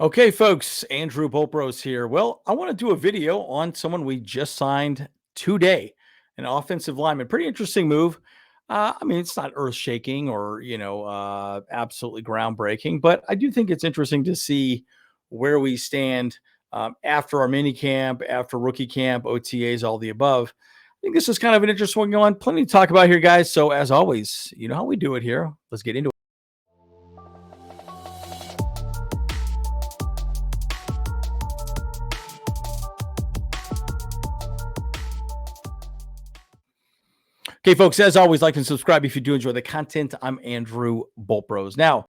Okay, folks, Andrew Bolbros here. Well, I want to do a video on someone we just signed today, an offensive lineman. Pretty interesting move. It's not earth-shaking or, absolutely groundbreaking, but I do think it's interesting to see where we stand after our mini camp, after rookie camp, OTAs, all the above. I think this is kind of an interesting one going on. Plenty to talk about here, guys. So as always, you know how we do it here. Let's get into it. Okay, folks, as always, like and subscribe if you do enjoy the content. I'm Andrew Bolbros. Now,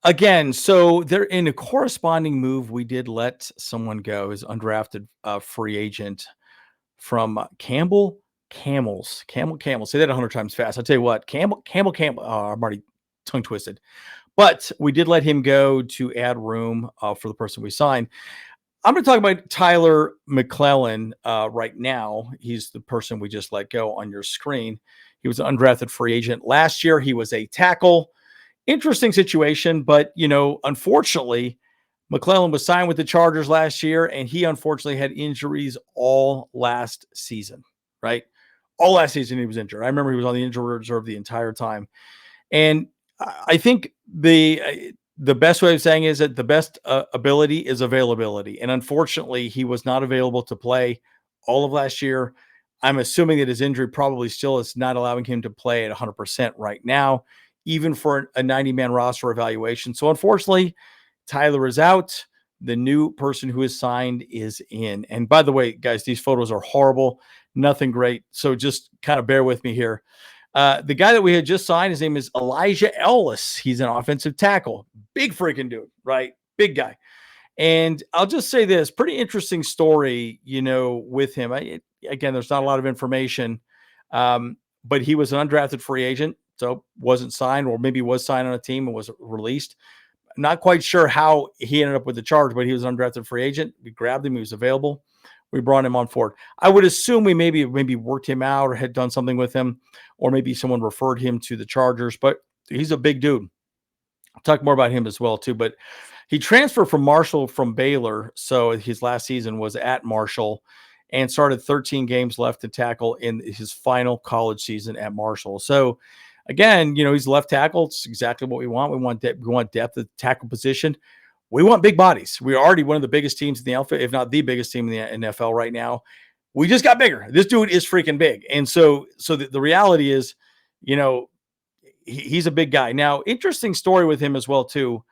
again, so they're in a corresponding move. We did let someone go as undrafted free agent from Campbell Camels. Camel. Say that 100 times fast. I'll tell you what, Campbell. Oh, I'm already tongue twisted. But we did let him go to add room for the person we signed. I'm going to talk about Tyler McLellan right now. He's the person we just let go on your screen. He was an undrafted free agent. Last year, he was a tackle. Interesting situation, but, unfortunately, McLellan was signed with the Chargers last year, and he unfortunately had injuries all last season, right? All last season he was injured. I remember he was on the injury reserve the entire time. And I think the best way of saying is that the best ability is availability. And unfortunately, he was not available to play all of last year. I'm assuming that his injury probably still is not allowing him to play at 100% right now, even for a 90-man roster evaluation. So unfortunately, Tyler is out. The new person who is signed is in. And by the way, guys, these photos are horrible. Nothing great. So just kind of bear with me here. The guy that we had just signed, his name is Elijah Ellis. He's an offensive tackle. Big freaking dude, right? Big guy. And I'll just say this, pretty interesting story, with him. Again, there's not a lot of information, but he was an undrafted free agent, so wasn't signed, or maybe was signed on a team and was released. Not quite sure how he ended up with the Charge, but he was an undrafted free agent. We grabbed him. He was available. We brought him on board. I would assume we maybe worked him out or had done something with him, or maybe someone referred him to the Chargers, but he's a big dude. I'll talk more about him as well too, but he transferred from Marshall from Baylor. So his last season was at Marshall and started 13 games left to tackle in his final college season at Marshall. So again, he's left tackle. It's exactly what we want. We want depth at the tackle position. We want big bodies. We're already one of the biggest teams in the NFL, if not the biggest team in the NFL right now. We just got bigger. This dude is freaking big. And so the reality is, he's a big guy. Now, interesting story with him as well, too.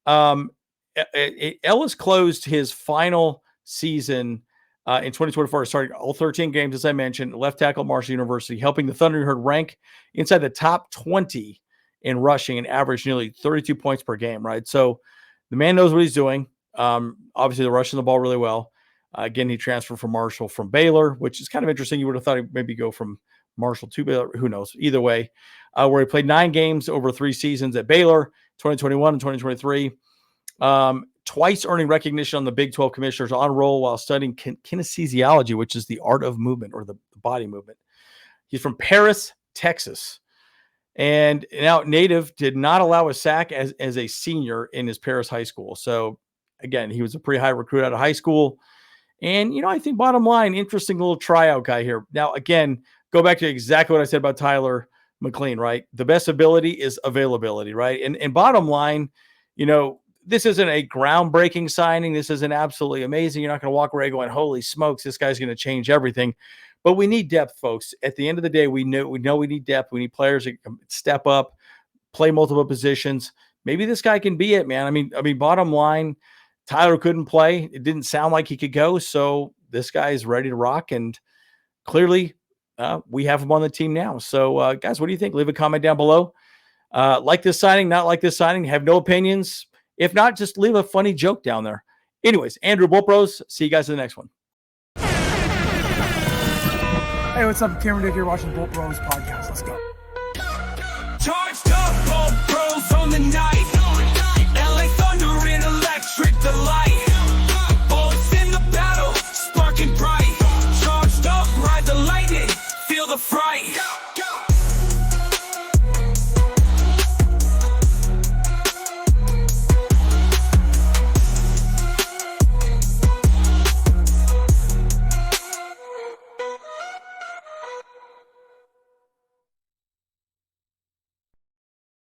Ellis closed his final season in 2024, starting all 13 games, as I mentioned, left tackle at Marshall University, helping the Thundering Herd rank inside the top 20 in rushing and average nearly 32 points per game, right? So the man knows what he's doing. Obviously, they're rushing the ball really well. Again, he transferred from Marshall from Baylor, which is kind of interesting. You would have thought he'd maybe go from Marshall to Baylor. Who knows? Either way, where he played 9 games over 3 seasons at Baylor, 2021 and 2023. Twice earning recognition on the Big 12 Commissioners on roll while studying kinesiology, which is the art of movement or the body movement. He's from Paris, Texas. And now native did not allow a sack as a senior in his Paris high school. So again, he was a pretty high recruit out of high school. And, I think bottom line, interesting little tryout guy here. Now, again, go back to exactly what I said about Tyler McLean, right? The best ability is availability, right? And bottom line, this isn't a groundbreaking signing. This isn't absolutely amazing. You're not going to walk away going, holy smokes, this guy's going to change everything. But we need depth, folks. At the end of the day, we know we need depth. We need players that can step up, play multiple positions. Maybe this guy can be it, man. I mean, bottom line, Tyler couldn't play. It didn't sound like he could go. So this guy is ready to rock. And clearly, we have him on the team now. So, guys, what do you think? Leave a comment down below. Like this signing, not like this signing. Have no opinions. If not, just leave a funny joke down there. Anyways, Andrew Bolbros. See you guys in the next one. Hey, what's up? Cameron Dick here watching the Bolbros podcast. Let's go. Charged up, Bolbros on the night.